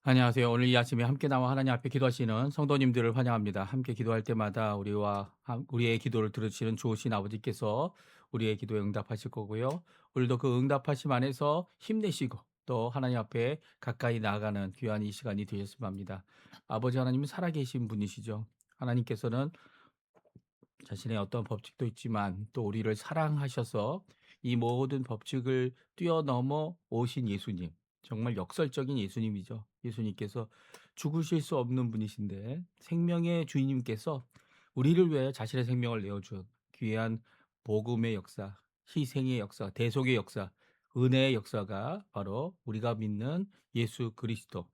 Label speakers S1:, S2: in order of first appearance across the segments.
S1: 안녕하세요. 오늘 이 아침에 함께 나와 하나님 앞에 기도하시는 성도님들을 환영합니다. 함께 기도할 때마다 우리의 기도를 들으시는 좋으신 아버지께서 우리의 기도에 응답하실 거고요. 오늘도 그 응답하심 안에서 힘내시고 또 하나님 앞에 가까이 나아가는 귀한 이 시간이 되셨으면 합니다. 아버지 하나님은 살아계신 분이시죠. 하나님께서는 자신의 어떤 법칙도 있지만 또 우리를 사랑하셔서 이 모든 법칙을 뛰어넘어 오신 예수님. 정말 역설적인 예수님이죠. 예수님께서 죽으실 수 없는 분이신데 생명의 주인님께서 우리를 위해 자신의 생명을 내어준 귀한 복음의 역사, 희생의 역사, 대속의 역사, 은혜의 역사가 바로 우리가 믿는 예수 그리스도의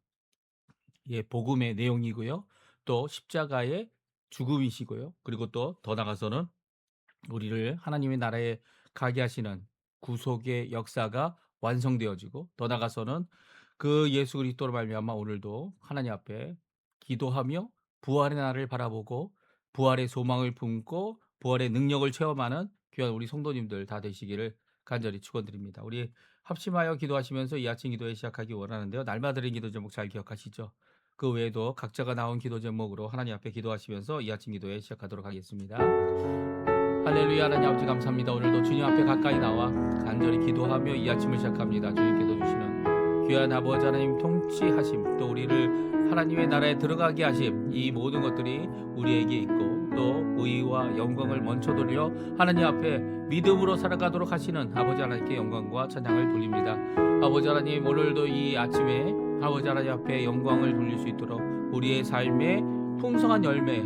S1: 복음의 내용이고요. 또 십자가의 죽음이시고요. 그리고 또 더 나아가서는 우리를 하나님의 나라에 가게 하시는 구속의 역사가 완성되어지고 더 나아가서는 그 예수 그리스도로 말미암아 오늘도 하나님 앞에 기도하며 부활의 날을 바라보고 부활의 소망을 품고 부활의 능력을 체험하는 귀한 우리 성도님들 다 되시기를 간절히 축원드립니다. 우리 합심하여 기도하시면서 이 아침 기도에 시작하기 원하는데요. 날마다 드린 기도 제목 잘 기억하시죠? 그 외에도 각자가 나온 기도 제목으로 하나님 앞에 기도하시면서 이 아침 기도에 시작하도록 하겠습니다. 할렐루야. 하나님 아버지 감사합니다. 오늘도 주님 앞에 가까이 나와 간절히 기도하며 이 아침을 시작합니다. 주님께서 주시는 귀한 아버지 하나님 통치하심, 또 우리를 하나님의 나라에 들어가게 하심, 이 모든 것들이 우리에게 있고 또 의와 영광을 먼저 돌려 하나님 앞에 믿음으로 살아가도록 하시는 아버지 하나님께 영광과 찬양을 돌립니다. 아버지 하나님, 오늘도 이 아침에 아버지 하나님 앞에 영광을 돌릴 수 있도록 우리의 삶에 풍성한 열매,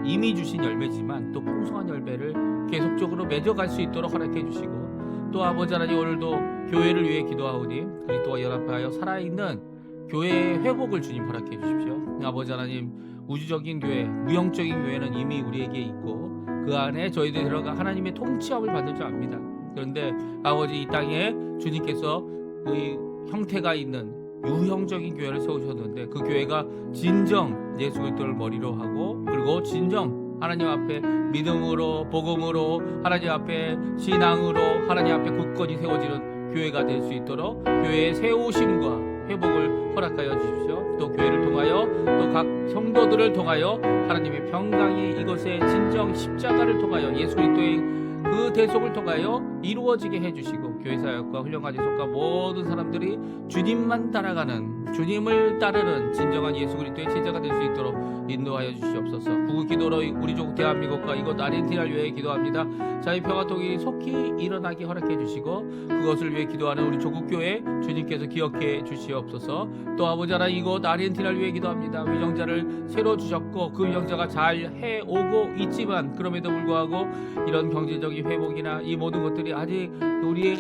S1: 이미 주신 열매지만 또 풍성한 열매를 계속적으로 맺어갈 수 있도록 허락해 주시고, 또 아버지 하나님, 오늘도 교회를 위해 기도하오니 그리스도와 연합하여 살아있는 교회의 회복을 주님 허락해 주십시오. 아버지 하나님, 우주적인 교회, 무형적인 교회는 이미 우리에게 있고 그 안에 저희들이 들어가 하나님의 통치함을 받을 줄 압니다. 그런데 아버지, 이 땅에 주님께서 의 형태가 있는 유형적인 교회를 세우셨는데 그 교회가 진정 예수 그리스도를 머리로 하고, 그리고 진정 하나님 앞에 믿음으로 복음으로 하나님 앞에 신앙으로 하나님 앞에 굳건히 세워지는 교회가 될 수 있도록 교회의 세우심과 회복을 허락하여 주십시오. 또 교회를 통하여 또 각 성도들을 통하여 하나님의 평강이 이곳에 진정 십자가를 통하여 예수 그리스도의 그 대속을 통하여 이루어지게 해주시고, 교회 사역과 훈련과 지속과 모든 사람들이 주님만 따라가는, 주님을 따르는 진정한 예수 그리스도의 제자가 될 수 있도록 인도하여 주시옵소서. 구국 기도로 우리 조국 대한민국과 이곳 아르헨티나를 위해 기도합니다. 자유 평화 통일이 속히 일어나게 허락해 주시고, 그것을 위해 기도하는 우리 조국 교회 주님께서 기억해 주시옵소서. 또 아버지 하나님, 이곳 아르헨티나를 위해 기도합니다. 위정자를 새로 주셨고 그 위정자가 잘 해오고 있지만 그럼에도 불구하고 이런 경제적인 회복이나 이 모든 것들이 아직 우리의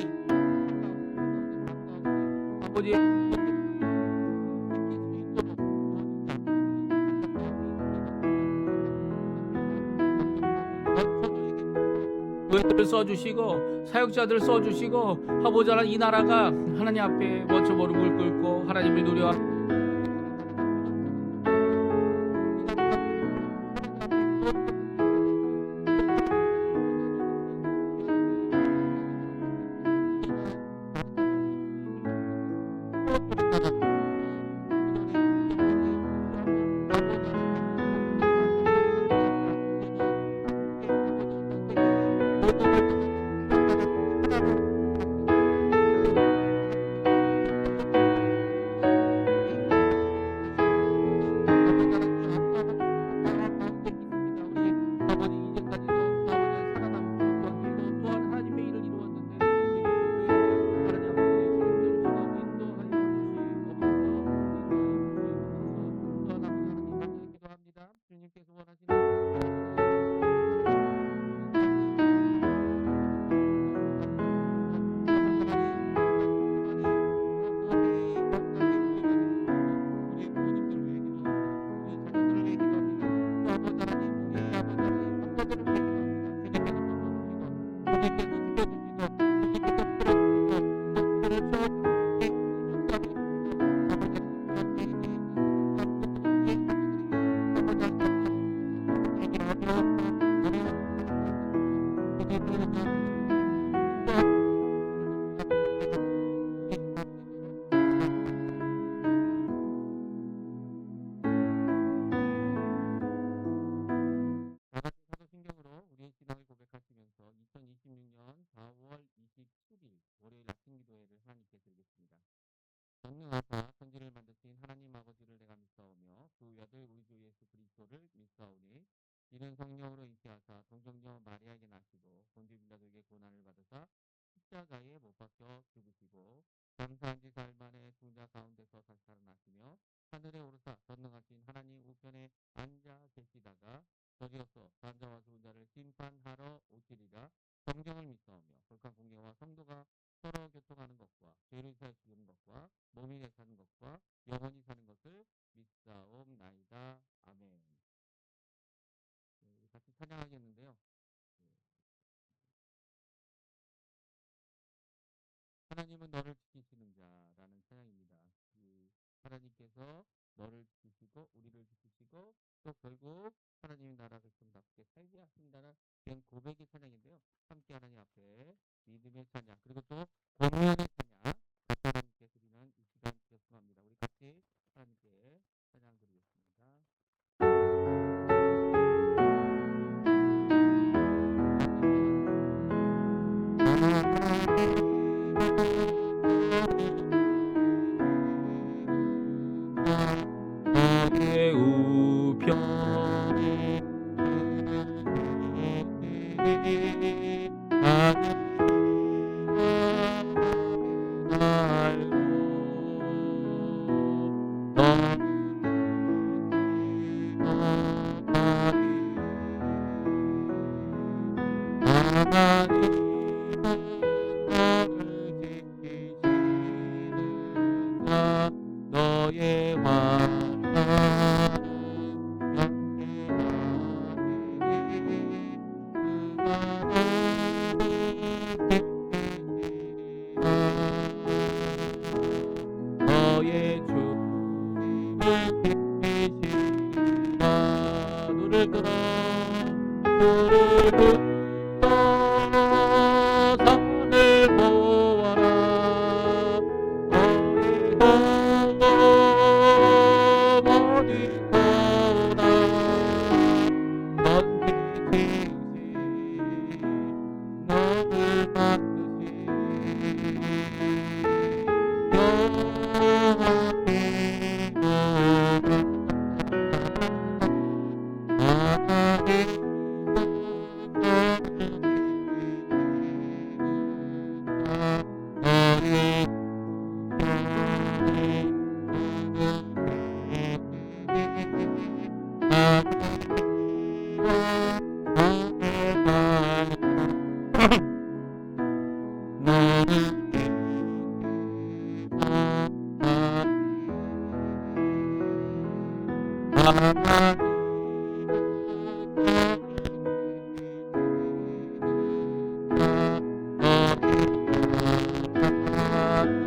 S1: 아버지 교회들을 써주시고 사역자들을 써주시고, 아버지 하나님, 이 나라가 하나님 앞에 먼저 무릎을 꿇고 하나님을 누려
S2: 이는 성령으로 잉태하사 동정녀 마리아에게 나시고 본주 빌라도에게 고난을 받으사 십자가에 못 박혀 죽으시고 장사한 지 사흘 만에 죽은 자 가운데서 다시 살아나시며 하늘에 오르사 전능하신 하나님 우편에 앉아 계시다가 저리로서 산자와 죽은 자를 심판하러 오시리라. 성경을 믿사오며 거룩한 공예와 성도가 서로 교통하는 것과 죄를 사하시는 것과 몸이 사는 것과 영원히 사는 것을 믿사옵나이다. 아멘. 네, 같이 찬양하겠는데요. 네. 하나님은 너를 지키시는 자라는 찬양입니다. 하나님께서 너를 지키시고 우리를 지키시고 또 결국 하나님의 나라 백성답게 살게 하신다는 그런 고백의 찬양인데요. 함께 하나님 앞에 믿음의 찬양 그리고 또 공연의 찬양 같이 하나님께 드리는 이 시간 되었습니다. 우리 같이 하나님께 찬양 드리겠습니다.
S1: 내 우편
S2: 너의
S1: 너의 주
S2: 노를 들어 노를 들어 산을 보아라 너의 도움 어디서나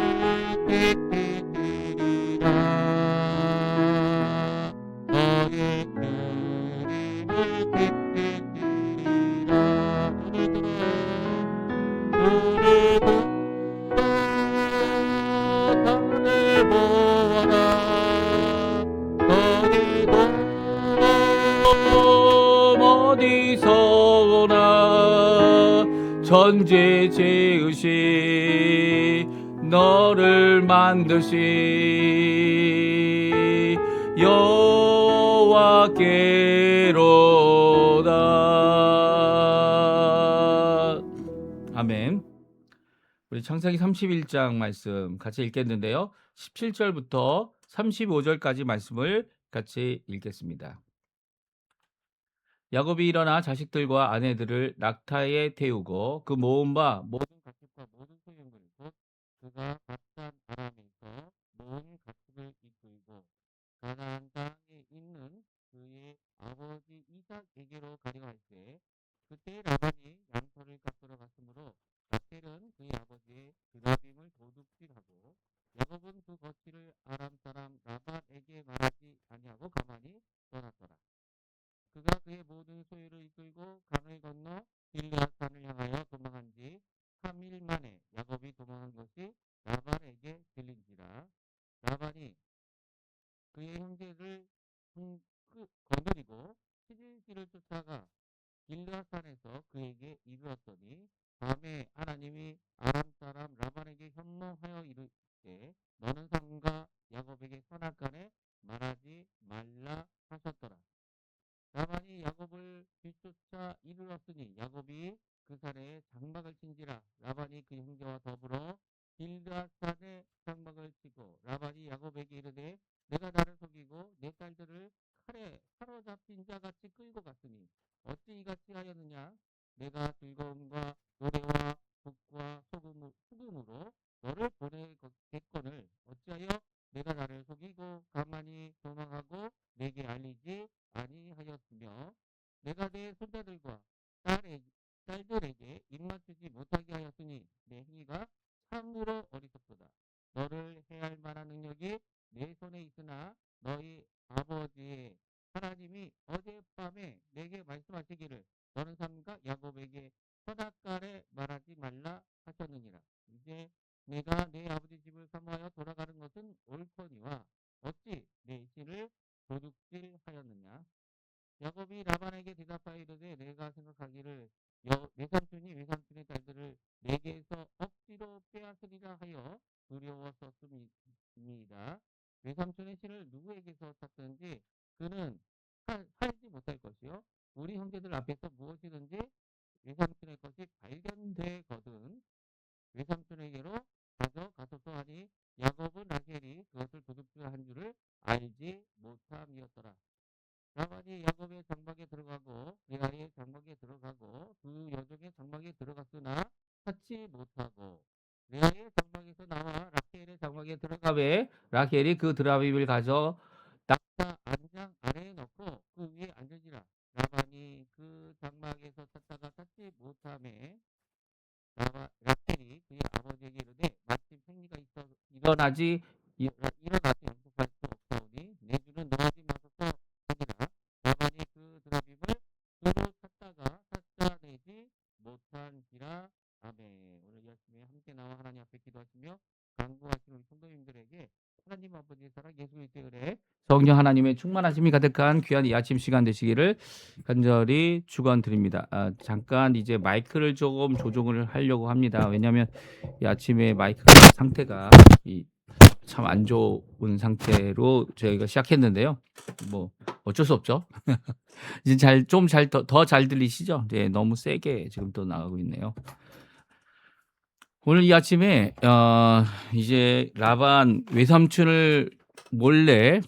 S2: 번지듯이 너를 만드신
S1: 어디서나 전제 지으시 너를 만드시 여호와께로다. 아멘. 우리 창세기 31장 말씀 같이 읽겠는데요. 17절부터 35절까지 말씀을 같이 읽겠습니다. 야곱이 일어나 자식들과 아내들을 낙타에 태우고 그 모은 바
S2: 모든 가축과 모든 소유물 곧 그가 값싼 아람에서 모은 가축을 이끌고 가나안 땅에 있는 그의 아버지 이삭에게로 가려 할 때 그때 라반이 양털을 깎으러 갔으므로 라헬은 그의 아버지의 드라빔을 도둑질하고 야곱은 그 거취를 아람 사람 라반에게 말하지 아니하고 가만히 떠났더라. 그가 그의 모든 소유를 이끌고 강을 건너 길르앗산을 향하여 도망한 지 3일 만에 야곱이 도망한 것이 라반에게 들린지라. 라반이 그의 형제를 거느리고 7일길을 쫓아가 길르앗산에서 그에게 이르렀더니 밤에 하나님이 아람 사람 라반에게 현몽하여 이르시되 너는 산과 라반이 야곱에게 이르되 내가 나를 속이고 내 딸들을 칼에 사로잡힌 자같이 끌고 갔으니 어찌 이같이 하였느냐. 내가 즐거움과 노래와 북과 수금으로 너를 보내겠거늘 어찌하여 내가 나를 속이고 가만히 도망하고 내게 알리지 아니하였으며 내가 내 손자들과 딸들에게 입맞추지 못하게 하였으니 내 행위가 참으로 어리석도다. 너를 해할 만한 능력이 내 손에 있으나 너희 아버지의 하나님이 어젯밤에 내게 말씀하시기를 너는 삼가 야곱에게 선악간에 말하지 말라 하셨느니라. 이제 내가 내 아버지 집을 사모하여 돌아가는 것은 옳거니와 어찌 내 신을 도둑질하였느냐. 야곱이 라반에게 대답하여 이르되 내가 생각하기를 내 삼촌이 외삼촌의 딸들을 내게서 억지로 빼앗으리라 하여 두려웠었습니다. 외삼촌의 신을 누구에게서 샀든지 그는 살지 못할 것이요 우리 형제들 앞에서 무엇이든지 외삼촌의 것이 발견되거든 외삼촌에게로 가져가소서 하니 야곱은 라헬이 그것을 도둑질한 줄을 알지 못함이었더라. 라반이 야곱의 장막에 들어가고 레아의 장막에 들어가고 두 여종의 장막에 들어갔으나 찾지 못하고 레아의 장막에서 나와 라헬의 장막에 들어가매
S1: 라헬이 그 드라빔을 가져
S2: 낙타 안장 아래에 넣고 그 위에 앉으니라. 라반이 그 장막에서 찾다가 찾지 못하매 라헬이 그의 아버지에게 이르되 마침 생리가 있어 일어나지 양속할 수 없사오니 내 주는 노하지 마소서 하니라. 라반이 그 드라빔을 두루 찾다가 찾아내지 못한지라. 아멘. 오늘 이 아침에 함께 나와 하나님 앞에 기도하시며 간구하시는 우리 성도님들에게 하나님 아버지의 사랑 예수 그리스도의 은혜
S1: 성령 하나님의 충만하심이 가득한 귀한 이 아침 시간 되시기를 간절히 축원드립니다. 잠깐 이제 마이크를 조금 조정을 하려고 합니다. 왜냐하면 이 아침에 마이크 상태가 참 안 좋은 상태로 저희가 시작했는데요. 뭐 어쩔 수 없죠. 이제 더 잘 들리시죠? 네, 너무 세게 지금 또 나가고 있네요. 오늘 이 아침에 이제 라반 외삼촌 몰래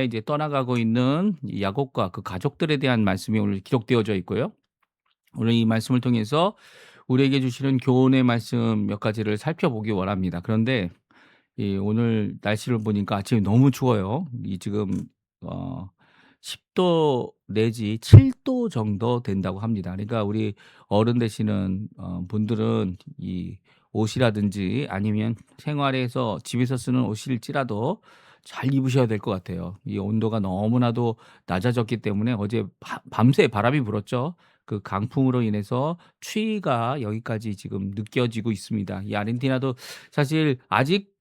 S1: 이제 떠나가고 있는 이 야곱과 그 가족들에 대한 말씀이 오늘 기록되어져 있고요. 오늘 이 말씀을 통해서 우리에게 주시는 교훈의 말씀 몇 가지를 살펴보기 원합니다. 그런데 오늘 날씨를 보니까 아침에 너무 추워요. 지금 10도 내지 7도 정도 된다고 합니다. 그러니까 우리 어른 되시는 분들은 이 옷이라든지 아니면 생활에서 집에서 쓰는 옷일지라도 잘 입으셔야 될 것 같아요. 이 온도가 너무나도 낮아졌기 때문에 어제 밤새 바람이 불었죠. 그 강풍으로 인해서 추위가 여기까지 지금 느껴지고 있습니다. 이 아르헨티나도 사실 아직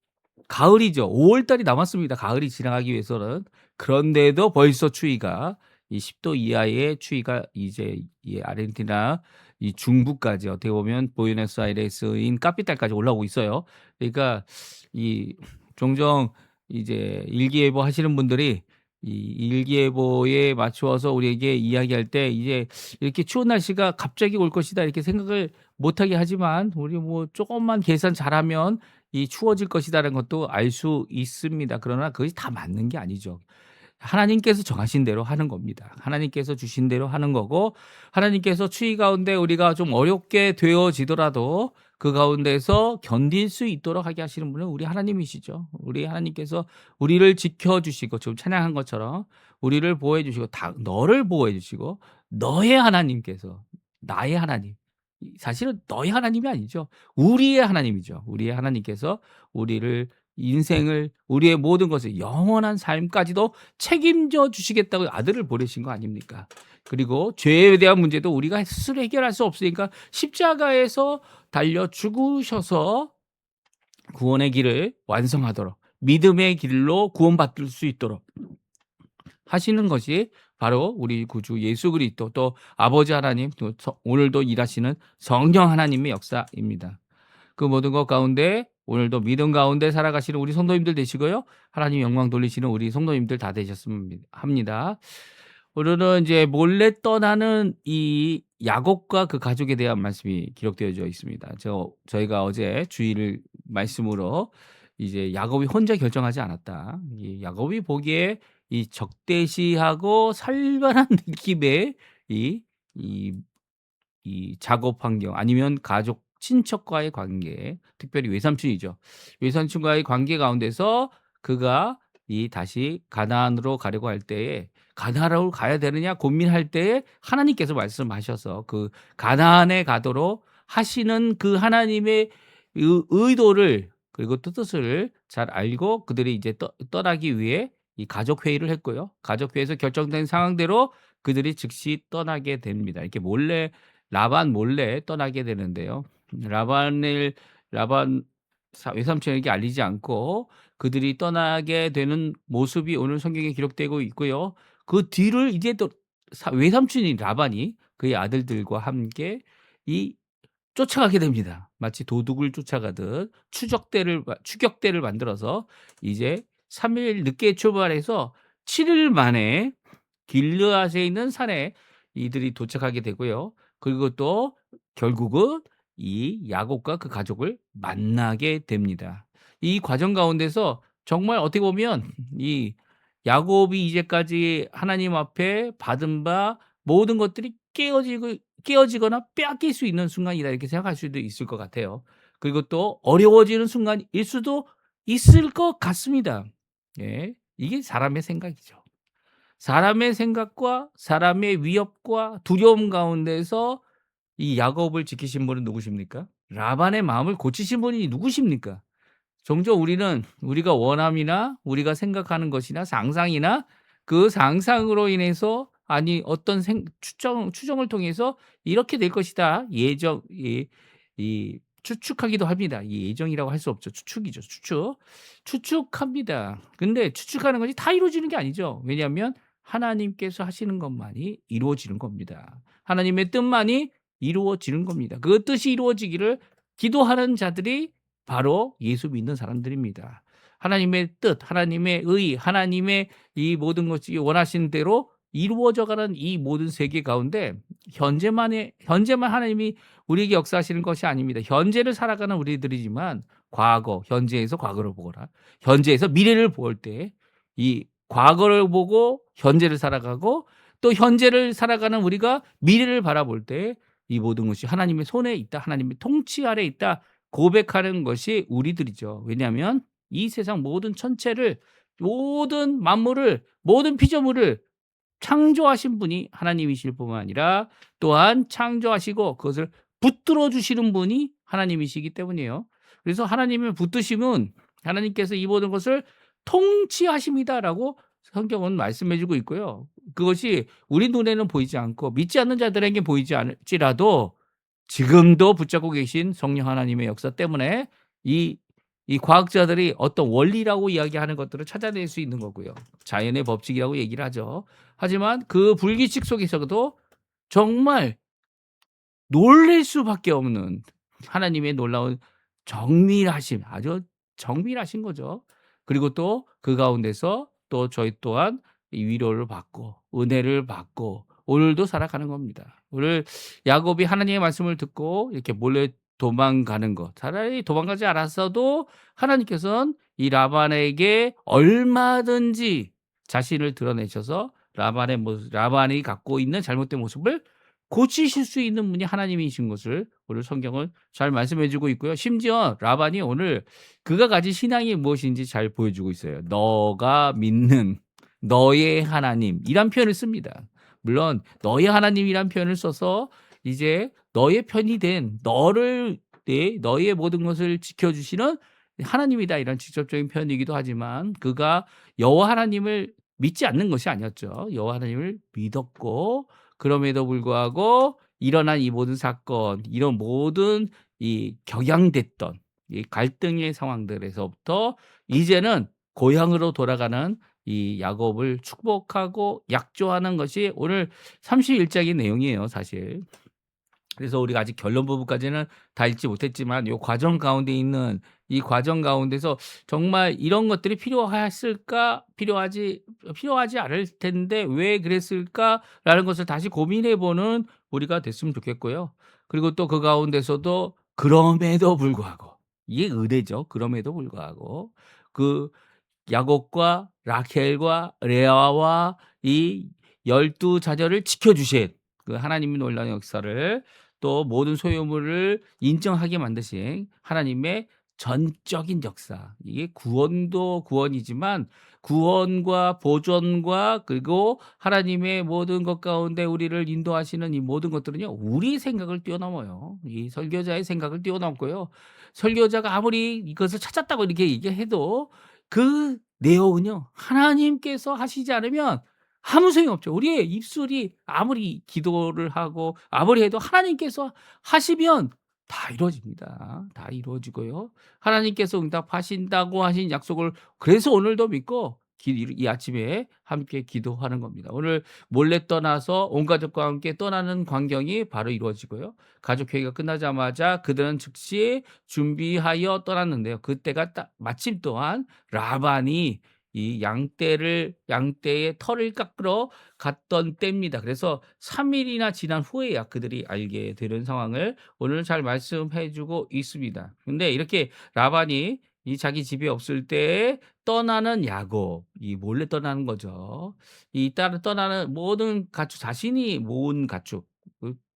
S1: 가을이죠. 5월 달이 남았습니다. 가을이 지나가기 위해서는. 그런데도 벌써 추위가 이 10도 이하의 추위가 이제 이 아르헨티나 이 중부까지 어떻게 보면 부에노스아이레스인 카피탈까지 올라오고 있어요. 그러니까 이 종종 이제 일기예보 하시는 분들이 이 일기예보에 맞추어서 우리에게 이야기할 때 이제 이렇게 추운 날씨가 갑자기 올 것이다 이렇게 생각을 못하게 하지만 우리 뭐 조금만 계산 잘하면 이 추워질 것이다라는 것도 알 수 있습니다. 그러나 그것이 다 맞는 게 아니죠. 하나님께서 정하신 대로 하는 겁니다. 하나님께서 주신 대로 하는 거고 하나님께서 추위 가운데 우리가 좀 어렵게 되어지더라도 그 가운데서 견딜 수 있도록 하게 하시는 분은 우리 하나님이시죠. 우리 하나님께서 우리를 지켜주시고 지금 찬양한 것처럼 우리를 보호해 주시고 너를 보호해 주시고 너의 하나님께서 나의 하나님 사실은 너희 하나님이 아니죠. 우리의 하나님이죠. 우리의 하나님께서 우리를 인생을 우리의 모든 것을 영원한 삶까지도 책임져 주시겠다고 아들을 보내신 거 아닙니까? 그리고 죄에 대한 문제도 우리가 스스로 해결할 수 없으니까 십자가에서 달려 죽으셔서 구원의 길을 완성하도록 믿음의 길로 구원받을 수 있도록 하시는 것이 바로 우리 구주 예수 그리스도 또 아버지 하나님 또 오늘도 일하시는 성령 하나님의 역사입니다. 그 모든 것 가운데 오늘도 믿음 가운데 살아가시는 우리 성도님들 되시고요. 하나님 영광 돌리시는 우리 성도님들 다 되셨으면 합니다. 오늘은 이제 몰래 떠나는 이 야곱과 그 가족에 대한 말씀이 기록되어져 있습니다. 저희가 어제 주일 말씀으로 이제 야곱이 혼자 결정하지 않았다. 이 야곱이 보기에 이 적대시하고 살벌한 느낌의 이 이 이 작업 환경 아니면 가족 친척과의 관계, 특별히 외삼촌이죠. 외삼촌과의 관계 가운데서 그가 이 다시 가나안으로 가려고 할 때에 가나안으로 가야 되느냐 고민할 때에 하나님께서 말씀하셔서 그 가나안에 가도록 하시는 그 하나님의 의도를 그리고 뜻을 잘 알고 그들이 이제 떠나기 위해 이 가족 회의를 했고요. 가족 회의에서 결정된 상황대로 그들이 즉시 떠나게 됩니다. 이렇게 몰래 라반 몰래 떠나게 되는데요. 라반 외삼촌에게 알리지 않고 그들이 떠나게 되는 모습이 오늘 성경에 기록되고 있고요. 그 뒤를 이제 또 외삼촌인 라반이 그의 아들들과 함께 이 쫓아가게 됩니다. 마치 도둑을 쫓아가듯 추격대를 만들어서 이제 3일 늦게 출발해서 7일 만에 길르앗에 있는 산에 이들이 도착하게 되고요. 그리고 또 결국은 이 야곱과 그 가족을 만나게 됩니다. 이 과정 가운데서 정말 어떻게 보면 이 야곱이 이제까지 하나님 앞에 받은 바 모든 것들이 깨어지거나 빼앗길 수 있는 순간이다 이렇게 생각할 수도 있을 것 같아요. 그리고 또 어려워지는 순간일 수도 있을 것 같습니다. 예, 이게 사람의 생각이죠. 사람의 생각과 사람의 위협과 두려움 가운데서 이 야곱을 지키신 분은 누구십니까? 라반의 마음을 고치신 분이 누구십니까? 종종 우리는 우리가 원함이나 우리가 생각하는 것이나 상상이나 그 상상으로 인해서 아니 어떤 추정을 통해서 이렇게 될 것이다 추측하기도 합니다. 이 예정이라고 할 수 없죠. 추측이죠. 추측합니다. 근데 추측하는 것이 다 이루어지는 게 아니죠. 왜냐하면 하나님께서 하시는 것만이 이루어지는 겁니다. 하나님의 뜻만이 이루어지는 겁니다. 그 뜻이 이루어지기를 기도하는 자들이 바로 예수 믿는 사람들입니다. 하나님의 뜻, 하나님의 의, 하나님의 이 모든 것이 원하시는 대로 이루어져가는 이 모든 세계 가운데 현재만 하나님이 우리에게 역사하시는 것이 아닙니다. 현재를 살아가는 우리들이지만 과거, 현재에서 과거를 보거나 현재에서 미래를 볼 때 이 과거를 보고 현재를 살아가고 또 현재를 살아가는 우리가 미래를 바라볼 때 이 모든 것이 하나님의 손에 있다. 하나님의 통치 아래 있다. 고백하는 것이 우리들이죠. 왜냐하면 이 세상 모든 천체를 모든 만물을 모든 피조물을 창조하신 분이 하나님이실 뿐만 아니라 또한 창조하시고 그것을 붙들어 주시는 분이 하나님이시기 때문이에요. 그래서 하나님의 붙드심은 하나님께서 이 모든 것을 통치하십니다라고 성경은 말씀해 주고 있고요. 그것이 우리 눈에는 보이지 않고 믿지 않는 자들에게 보이지 않을지라도 지금도 붙잡고 계신 성령 하나님의 역사 때문에 이 과학자들이 어떤 원리라고 이야기하는 것들을 찾아낼 수 있는 거고요. 자연의 법칙이라고 얘기를 하죠. 하지만 그 불규칙 속에서도 정말 놀랄 수밖에 없는 하나님의 놀라운 정밀하심, 아주 정밀하신 거죠. 그리고 또 그 가운데서 또 저희 또한 이 위로를 받고 은혜를 받고 오늘도 살아가는 겁니다. 오늘 야곱이 하나님의 말씀을 듣고 이렇게 몰래 도망가는 것, 차라리 도망가지 않았어도 하나님께서는 이 라반에게 얼마든지 자신을 드러내셔서 라반이 갖고 있는 잘못된 모습을 고치실 수 있는 분이 하나님이신 것을 오늘 성경은 잘 말씀해 주고 있고요. 심지어 라반이 오늘 그가 가진 신앙이 무엇인지 잘 보여주고 있어요. 너가 믿는 너의 하나님이란 표현을 씁니다. 물론 너의 하나님이란 표현을 써서 이제 너의 편이 된 너의 모든 것을 지켜주시는 하나님이다 이런 직접적인 표현이기도 하지만 그가 여호와 하나님을 믿지 않는 것이 아니었죠. 여호와 하나님을 믿었고 그럼에도 불구하고 일어난 이 모든 사건, 이런 모든 이 격양됐던 이 갈등의 상황들에서부터 이제는 고향으로 돌아가는 이 야곱을 축복하고 약조하는 것이 오늘 31장의 내용이에요, 사실. 그래서 우리가 아직 결론 부분까지는 다 읽지 못했지만 이 과정 가운데 있는 이 과정 가운데서 정말 이런 것들이 필요했을까? 필요하지 않을 텐데 왜 그랬을까라는 것을 다시 고민해 보는 우리가 됐으면 좋겠고요. 그리고 또 그 가운데서도 그럼에도 불구하고 이게 은혜죠. 그럼에도 불구하고 그 야곱과 라켈과 레아와 이 12 자녀를 지켜주신 그 하나님의 놀라운 역사를 또 모든 소유물을 인정하게 만드신 하나님의 전적인 역사. 이게 구원도 구원이지만 구원과 보존과 그리고 하나님의 모든 것 가운데 우리를 인도하시는 이 모든 것들은요, 우리 생각을 뛰어넘어요. 이 설교자의 생각을 뛰어넘고요. 설교자가 아무리 이것을 찾았다고 이렇게 얘기해도 그 내용은요, 하나님께서 하시지 않으면 아무 소용이 없죠. 우리의 입술이 아무리 기도를 하고 아무리 해도 하나님께서 하시면 다 이루어집니다. 다 이루어지고요. 하나님께서 응답하신다고 하신 약속을 그래서 오늘도 믿고 이 아침에 함께 기도하는 겁니다. 오늘 몰래 떠나서 온 가족과 함께 떠나는 광경이 바로 이루어지고요. 가족 회의가 끝나자마자 그들은 즉시 준비하여 떠났는데요. 그때가 딱 마침 또한 라반이 이 양떼의 털을 깎으러 갔던 때입니다. 그래서 3일이나 지난 후에야 그들이 알게 되는 상황을 오늘 잘 말씀해 주고 있습니다. 근데 이렇게 라반이 이 자기 집이 없을 때 떠나는 야곱, 이 몰래 떠나는 거죠. 이 따라 떠나는 모든 가축, 자신이 모은 가축.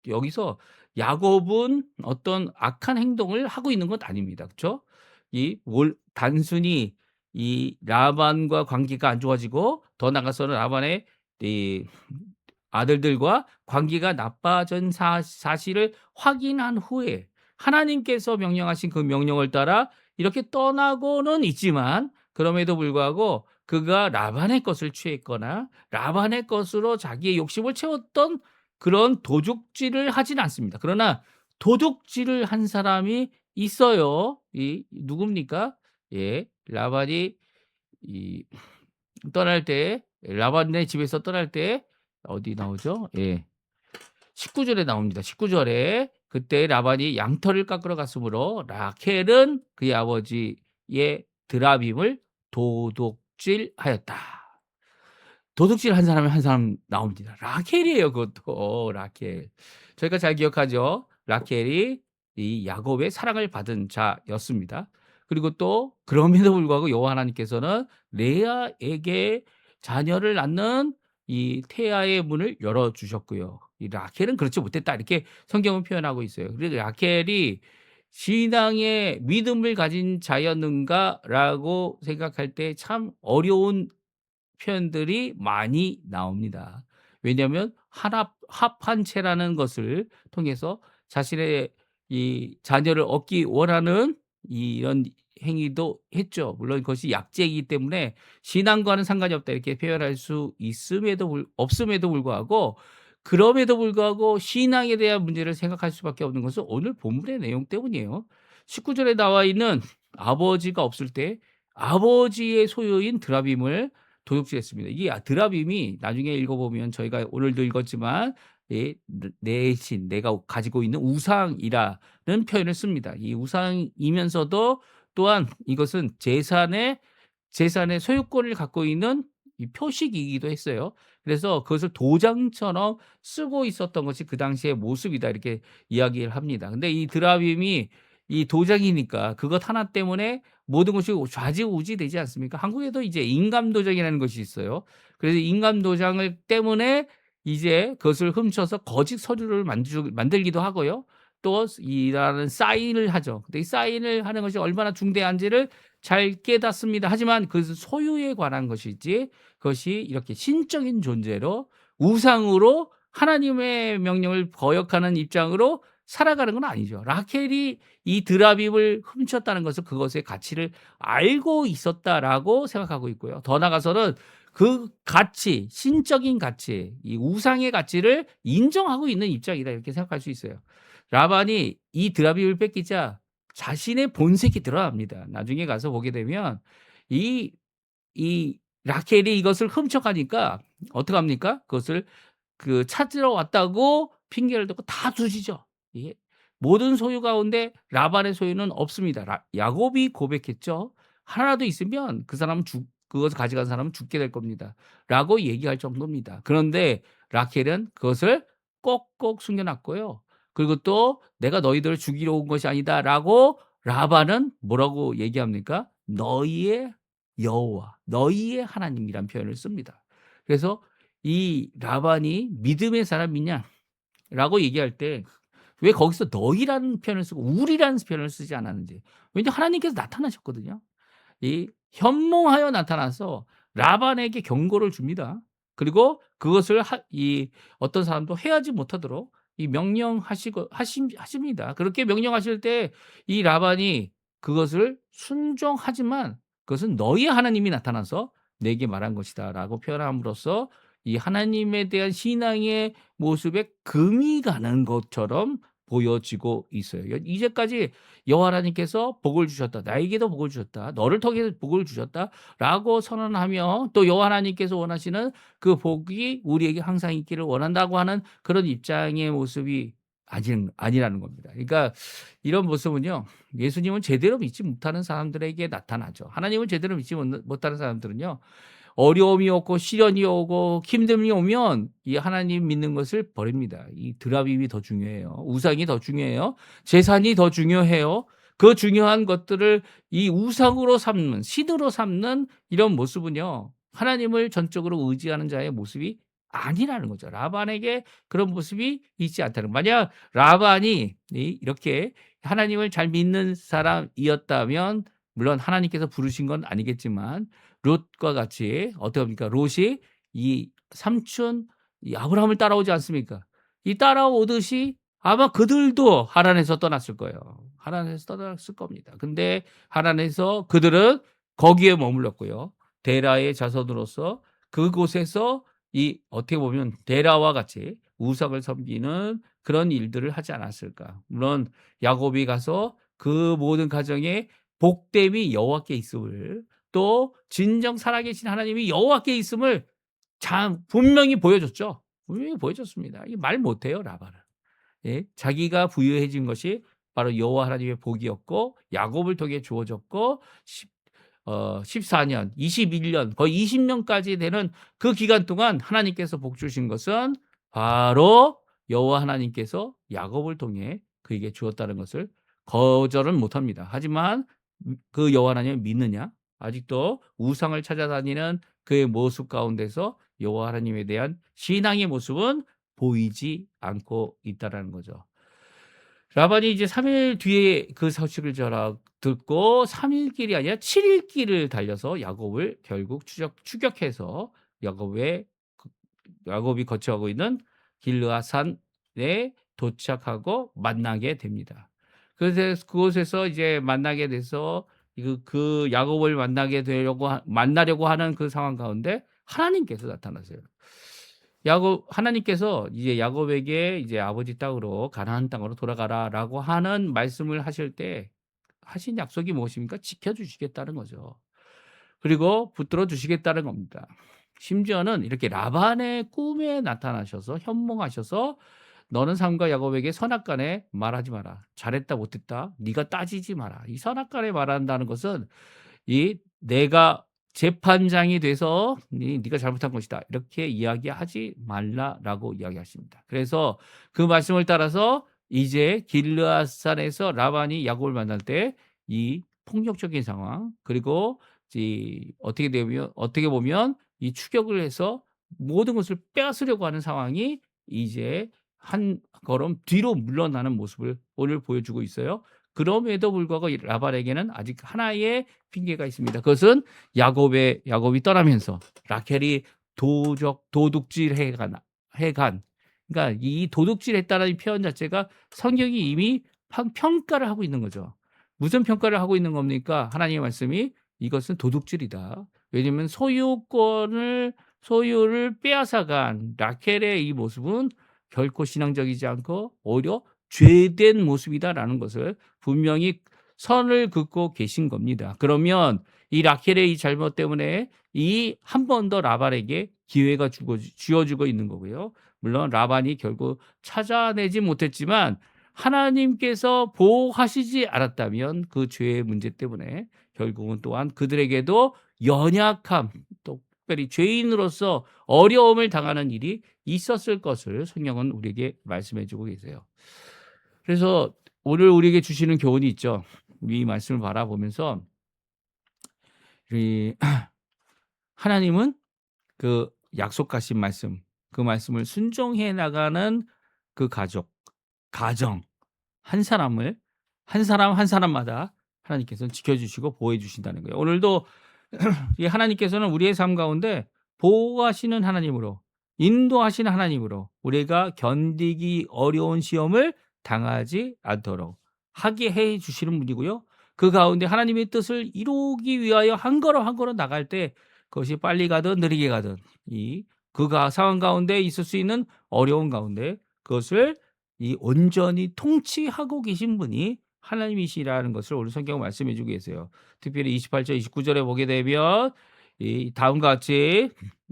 S1: 여기서 야곱은 어떤 악한 행동을 하고 있는 것 아닙니다. 그렇죠? 단순히 이 라반과 관계가 안 좋아지고 더 나아가서는 라반의 이 아들들과 관계가 나빠진 사실을 확인한 후에 하나님께서 명령하신 그 명령을 따라 이렇게 떠나고는 있지만 그럼에도 불구하고 그가 라반의 것을 취했거나 라반의 것으로 자기의 욕심을 채웠던 그런 도둑질을 하진 않습니다. 그러나 도둑질을 한 사람이 있어요. 이 누굽니까? 예, 라반이 이 떠날 때 라반의 집에서 떠날 때 어디 나오죠? 예. 19절에 나옵니다. 19절에 그때 라반이 양털을 깎으러 갔으므로 라켈은 그의 아버지의 드라빔을 도둑질하였다. 도둑질 한 사람이 한 사람 나옵니다. 라켈이에요, 그것도. 라켈. 저희가 잘 기억하죠? 라켈이 이 야곱의 사랑을 받은 자였습니다. 그리고 또 그럼에도 불구하고 여호와 하나님께서는 레아에게 자녀를 낳는 이 태아의 문을 열어 주셨고요. 이 라켈은 그렇지 못했다. 이렇게 성경은 표현하고 있어요. 그래서 라켈이 신앙의 믿음을 가진 자였는가라고 생각할 때 참 어려운 표현들이 많이 나옵니다. 왜냐하면 합한 채라는 것을 통해서 자신의 이 자녀를 얻기 원하는 이런 행위도 했죠. 물론 그것이 약죄이기 때문에 신앙과는 상관이 없다 이렇게 표현할 수 없음에도 불구하고 그럼에도 불구하고 신앙에 대한 문제를 생각할 수밖에 없는 것은 오늘 본문의 내용 때문이에요. 19절에 나와 있는 아버지가 없을 때 아버지의 소유인 드라빔을 도둑질했습니다. 이게 드라빔이 나중에 읽어보면 저희가 오늘도 읽었지만 내 신, 내가 가지고 있는 우상이라는 표현을 씁니다. 이 우상이면서도 또한 이것은 재산의 소유권을 갖고 있는 이 표식이기도 했어요. 그래서 그것을 도장처럼 쓰고 있었던 것이 그 당시의 모습이다 이렇게 이야기를 합니다. 근데 이 드라빔이 이 도장이니까 그것 하나 때문에 모든 것이 좌지우지 되지 않습니까? 한국에도 이제 인감도장이라는 것이 있어요. 그래서 인감도장을 때문에 이제 그것을 훔쳐서 거짓 서류를 만들기도 하고요. 또 이라는 사인을 하죠. 근데 이 사인을 하는 것이 얼마나 중대한지를 잘 깨닫습니다. 하지만 그것은 소유에 관한 것이지 그것이 이렇게 신적인 존재로 우상으로 하나님의 명령을 거역하는 입장으로 살아가는 건 아니죠. 라켈이 이 드라빔을 훔쳤다는 것은 그것의 가치를 알고 있었다라고 생각하고 있고요. 더 나아가서는 그 가치, 신적인 가치, 이 우상의 가치를 인정하고 있는 입장이다 이렇게 생각할 수 있어요. 라반이 이 드라빔을 뺏기자 자신의 본색이 드러납니다. 나중에 가서 보게 되면 이 라켈이 이것을 훔쳐가니까 어떡합니까? 그것을 찾으러 왔다고 핑계를 대고 다 두시죠. 예. 모든 소유 가운데 라반의 소유는 없습니다. 야곱이 고백했죠. 하나라도 있으면 그 사람은 그것을 가져간 사람은 죽게 될 겁니다. 라고 얘기할 정도입니다. 그런데 라켈은 그것을 꼭꼭 숨겨놨고요. 그리고 또 내가 너희들을 죽이러 온 것이 아니다 라고 라반은 뭐라고 얘기합니까? 너희의 여호와, 너희의 하나님이란 표현을 씁니다. 그래서 이 라반이 믿음의 사람이냐? 라고 얘기할 때 왜 거기서 너희라는 표현을 쓰고 우리라는 표현을 쓰지 않았는지. 왜냐하면 하나님께서 나타나셨거든요. 이 현몽하여 나타나서 라반에게 경고를 줍니다. 그리고 그것을 이 어떤 사람도 해하지 못하도록 이 하십니다. 그렇게 명령하실 때 이 라반이 그것을 순종하지만 그것은 너희 하나님이 나타나서 내게 말한 것이다라고 표현함으로써 이 하나님에 대한 신앙의 모습에 금이 가는 것처럼 보여지고 있어요. 이제까지 여호와 하나님께서 복을 주셨다. 나에게도 복을 주셨다. 너를 통해서 복을 주셨다라고 선언하며 또 여호와 하나님께서 원하시는 그 복이 우리에게 항상 있기를 원한다고 하는 그런 입장의 모습이 아니라는 겁니다. 그러니까 이런 모습은요. 예수님은 제대로 믿지 못하는 사람들에게 나타나죠. 하나님은 제대로 믿지 못하는 사람들은요. 어려움이 오고 시련이 오고 힘듦이 오면 이 하나님 믿는 것을 버립니다. 이 드라빔이 더 중요해요. 우상이 더 중요해요. 재산이 더 중요해요. 그 중요한 것들을 이 우상으로 삼는, 신으로 삼는 이런 모습은요. 하나님을 전적으로 의지하는 자의 모습이 아니라는 거죠. 라반에게 그런 모습이 있지 않다는 거. 만약 라반이 이렇게 하나님을 잘 믿는 사람이었다면 물론 하나님께서 부르신 건 아니겠지만 롯과 같이 어떻게 합니까? 롯이 이 삼촌 이 아브라함을 따라오지 않습니까? 이 따라오듯이 아마 그들도 하란에서 떠났을 거예요. 하란에서 떠났을 겁니다. 근데 하란에서 그들은 거기에 머물렀고요. 데라의 자손으로서 그곳에서 이 어떻게 보면 데라와 같이 우상을 섬기는 그런 일들을 하지 않았을까? 물론 야곱이 가서 그 모든 가정에 복됨이 여호와께 있음을 또 진정 살아계신 하나님이 여호와께 있음을 분명히 보여줬죠. 분명히 보여줬습니다. 이게 말 못해요, 라반은. 예? 자기가 부유해진 것이 바로 여호와 하나님의 복이었고 야곱을 통해 주어졌고 14년, 21년, 거의 20년까지 되는 그 기간 동안 하나님께서 복 주신 것은 바로 여호와 하나님께서 야곱을 통해 그에게 주었다는 것을 거절은 못합니다. 하지만 그 여호와 하나님을 믿느냐? 아직도 우상을 찾아다니는 그의 모습 가운데서 여호와 하나님에 대한 신앙의 모습은 보이지 않고 있다라는 거죠. 라반이 이제 3일 뒤에 그 소식을 듣고 3일 길이 아니라 7일 길을 달려서 야곱을 결국 추격해서 야곱이 거처하고 있는 길르앗산에 도착하고 만나게 됩니다. 그래서 그곳에서 이제 만나게 돼서 그 야곱을 만나려고 하는 그 상황 가운데 하나님께서 나타나세요. 하나님께서 이제 야곱에게 이제 아버지 땅으로 가나안 땅으로 돌아가라라고 하는 말씀을 하실 때 하신 약속이 무엇입니까? 지켜주시겠다는 거죠. 그리고 붙들어 주시겠다는 겁니다. 심지어는 이렇게 라반의 꿈에 나타나셔서 현몽하셔서 너는 삼가 야곱에게 선악간에 말하지 마라. 잘했다 못했다. 네가 따지지 마라. 이 선악간에 말한다는 것은 이 내가 재판장이 돼서 네가 잘못한 것이다. 이렇게 이야기하지 말라라고 이야기하십니다. 그래서 그 말씀을 따라서 이제 길르앗산에서 라반이 야곱을 만날 때 이 폭력적인 상황 그리고 어떻게 보면 이 추격을 해서 모든 것을 빼앗으려고 하는 상황이 이제 한 걸음 뒤로 물러나는 모습을 오늘 보여주고 있어요. 그럼에도 불구하고 라반에게는 아직 하나의 핑계가 있습니다. 그것은 야곱이 떠나면서 라켈이 도둑질해 간 그러니까 이 도둑질했다는 표현 자체가 성경이 이미 평가를 하고 있는 거죠. 무슨 평가를 하고 있는 겁니까? 하나님의 말씀이 이것은 도둑질이다. 왜냐하면 소유를 빼앗아간 라켈의 이 모습은 결코 신앙적이지 않고 오히려 죄된 모습이다라는 것을 분명히 선을 긋고 계신 겁니다. 그러면 이 라켈의 이 잘못 때문에 이 한 번 더 라반에게 기회가 주어지고 있는 거고요. 물론 라반이 결국 찾아내지 못했지만 하나님께서 보호하시지 않았다면 그 죄의 문제 때문에 결국은 또한 그들에게도 연약함, 특별히 죄인으로서 어려움을 당하는 일이 있었을 것을 성경은 우리에게 말씀해 주고 계세요. 그래서 오늘 우리에게 주시는 교훈이 있죠. 이 말씀을 바라보면서 이 하나님은 그 약속하신 말씀, 그 말씀을 순종해 나가는 그 가정 한 사람을 한 사람 한 사람마다 하나님께서는 지켜주시고 보호해 주신다는 거예요. 오늘도 이 하나님께서는 우리의 삶 가운데 보호하시는 하나님으로, 인도하시는 하나님으로 우리가 견디기 어려운 시험을 당하지 않도록 하게 해 주시는 분이고요. 그 가운데 하나님의 뜻을 이루기 위하여 한 걸음 한 걸음 나갈 때 그것이 빨리 가든 느리게 가든 상황 가운데 있을 수 있는 어려운 가운데 그것을 이 온전히 통치하고 계신 분이 하나님이시라는 것을 오늘 성경 말씀해 주고 계세요. 특별히 28절 29절에 보게 되면 이 다음과 같이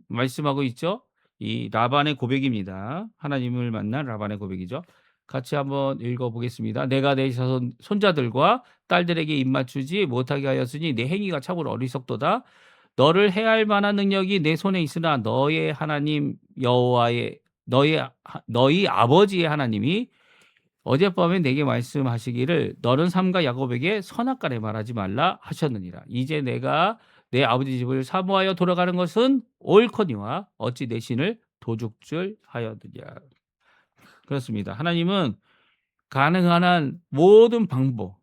S1: 말씀하고 있죠. 이 라반의 고백입니다. 하나님을 만난 라반의 고백이죠. 같이 한번 읽어 보겠습니다. 내가 내 손자들과 딸들에게 입맞추지 못하게 하였으니 내 행위가 참으로 어리석도다. 너를 해할 만한 능력이 내 손에 있으나 너의 하나님 여호와의 너희 아버지의 하나님이 어젯밤에 내게 말씀하시기를 너는 삼가 야곱에게 선악간에 말하지 말라 하셨느니라. 이제 내가 내 아버지 집을 사모하여 돌아가는 것은 옳거니와 어찌 내 신을 도둑질 하였느냐. 그렇습니다. 하나님은 가능한 방법,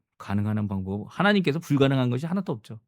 S1: 하나님께서 불가능한 것이 하나도 없죠.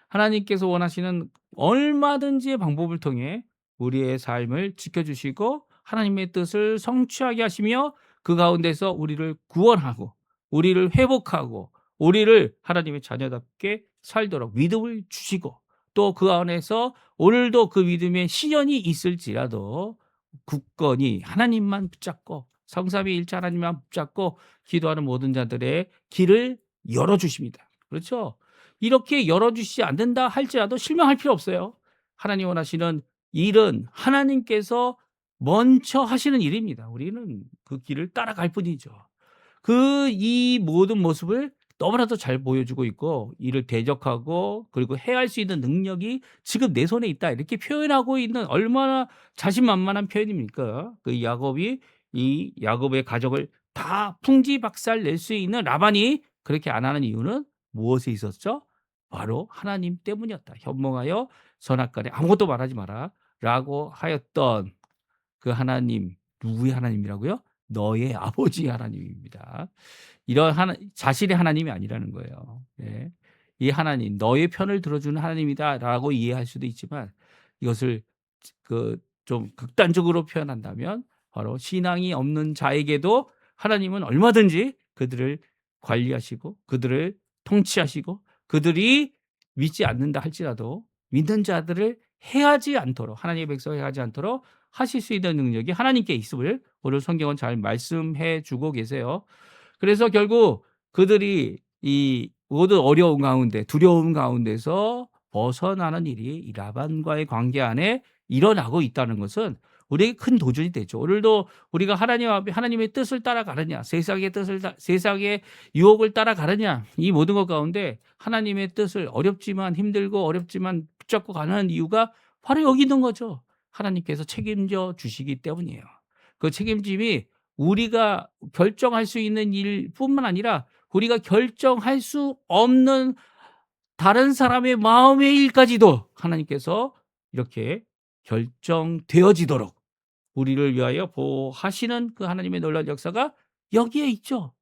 S1: 하나님께서 원하시는 얼마든지의 방법을 통해 우리의 삶을 지켜주시고 하나님의 뜻을 성취하게 하시며 그 가운데서 우리를 구원하고 우리를 회복하고 우리를 하나님의 자녀답게 살도록 믿음을 주시고 또 그 안에서 오늘도 그 믿음의 시련이 있을지라도 굳건히 하나님만 붙잡고 성삼위일체 하나님만 붙잡고 기도하는 모든 자들의 길을 열어주십니다. 그렇죠? 이렇게 열어주시지 않는다 할지라도 실망할 필요 없어요. 하나님 원하시는 일은 하나님께서 먼저 하시는 일입니다. 우리는 그 길을 따라갈 뿐이죠. 이 모든 모습을 너무나도 잘 보여주고 있고 이를 대적하고 그리고 해할 수 있는 능력이 지금 내 손에 있다 이렇게 표현하고 있는 얼마나 자신만만한 표현입니까? 이 야곱의 가족을 다 풍지박살 낼 수 있는 라반이 그렇게 안 하는 이유는 무엇에 있었죠? 바로 하나님 때문이었다. 현몽하여 선악간에 아무것도 말하지 마라 라고 하였던 그 하나님, 누구의 하나님이라고요? 너의 아버지 하나님입니다. 이런 자신의 하나님이 아니라는 거예요. 예. 이 하나님, 너의 편을 들어주는 하나님이다라고 이해할 수도 있지만 이것을 좀 극단적으로 표현한다면 바로 신앙이 없는 자에게도 하나님은 얼마든지 그들을 관리하시고 그들을 통치하시고 그들이 믿지 않는다 할지라도 믿는 자들을 해하지 않도록 하나님의 백성을 해하지 않도록 하실 수 있는 능력이 하나님께 있음을 오늘 성경은 잘 말씀해 주고 계세요. 그래서 결국 그들이 이 모든 어려운 가운데 두려움 가운데서 벗어나는 일이 이 라반과의 관계 안에 일어나고 있다는 것은 우리에게 큰 도전이 되죠. 오늘도 우리가 하나님 앞에 하나님의 뜻을 따라가느냐, 세상의 유혹을 따라가느냐, 이 모든 것 가운데 하나님의 뜻을 힘들고 어렵지만 붙잡고 가는 이유가 바로 여기 있는 거죠. 하나님께서 책임져 주시기 때문이에요. 그 책임짐이 우리가 결정할 수 있는 일뿐만 아니라 우리가 결정할 수 없는 다른 사람의 마음의 일까지도 하나님께서 이렇게 결정되어지도록 우리를 위하여 보호하시는 그 하나님의 놀라운 역사가 여기에 있죠.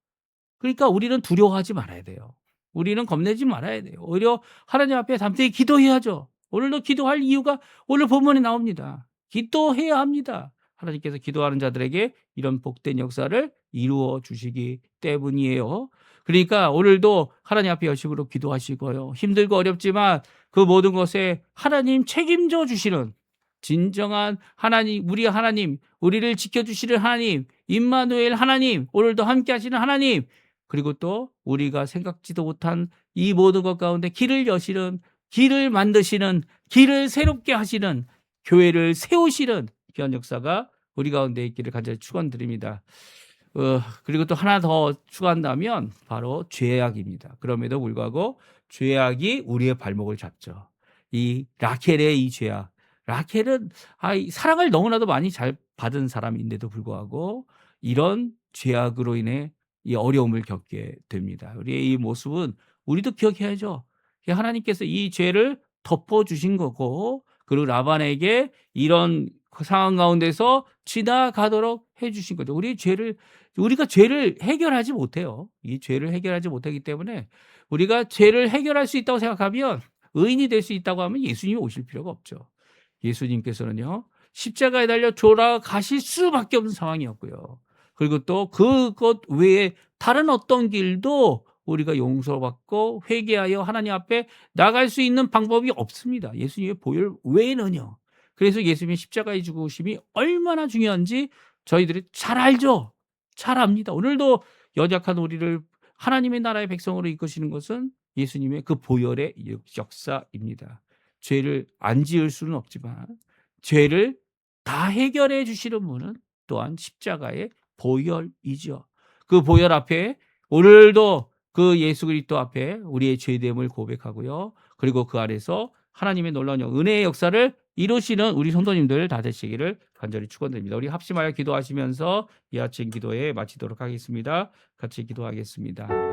S1: 그러니까 우리는 두려워하지 말아야 돼요. 우리는 겁내지 말아야 돼요. 오히려 하나님 앞에 담대히 기도해야죠. 오늘도 기도할 이유가 오늘 본문에 나옵니다. 기도해야 합니다. 하나님께서 기도하는 자들에게 이런 복된 역사를 이루어 주시기 때문이에요. 그러니까 오늘도 하나님 앞에 열심으로 기도하시고요. 힘들고 어렵지만 그 모든 것에 하나님 책임져 주시는 진정한 하나님, 우리를 지켜주시는 하나님, 임마누엘 하나님, 오늘도 함께 하시는 하나님, 그리고 또 우리가 생각지도 못한 이 모든 것 가운데 길을 여시는, 길을 만드시는, 길을 새롭게 하시는, 교회를 세우시는 귀한 역사가 우리 가운데 있기를 간절히 축원드립니다. 그리고 또 하나 더 추가한다면 바로 죄악입니다. 그럼에도 불구하고 죄악이 우리의 발목을 잡죠. 이 라켈의 이 죄악. 라켈은 사랑을 너무나도 많이 잘 받은 사람인데도 불구하고 이런 죄악으로 인해 이 어려움을 겪게 됩니다. 우리의 이 모습은 우리도 기억해야죠. 하나님께서 이 죄를 덮어주신 거고 그리고 라반에게 이런 상황 가운데서 지나가도록 해주신 거죠. 우리가 죄를 해결하지 못해요. 이 죄를 해결하지 못하기 때문에 우리가 죄를 해결할 수 있다고 생각하면 의인이 될 수 있다고 하면 예수님이 오실 필요가 없죠. 예수님께서는요. 십자가에 달려 돌아가실 수밖에 없는 상황이었고요. 그리고 또 그것 외에 다른 어떤 길도 우리가 용서받고 회개하여 하나님 앞에 나갈 수 있는 방법이 없습니다. 예수님의 보혈 외에는요. 그래서 예수님의 십자가의 죽으심이 얼마나 중요한지 저희들이 잘 알죠. 잘 압니다. 오늘도 연약한 우리를 하나님의 나라의 백성으로 이끄시는 것은 예수님의 그 보혈의 역사입니다. 죄를 안 지을 수는 없지만 죄를 다 해결해 주시는 분은 또한 십자가의 보혈이죠. 그 보혈 앞에 오늘도 그 예수 그리스도 앞에 우리의 죄됨을 고백하고요. 그리고 그 아래서 하나님의 놀라운 은혜의 역사를 이루시는 우리 성도님들 다 되시기를 간절히 축원드립니다. 우리 합심하여 기도하시면서 이 아침 기도에 마치도록 하겠습니다. 같이 기도하겠습니다.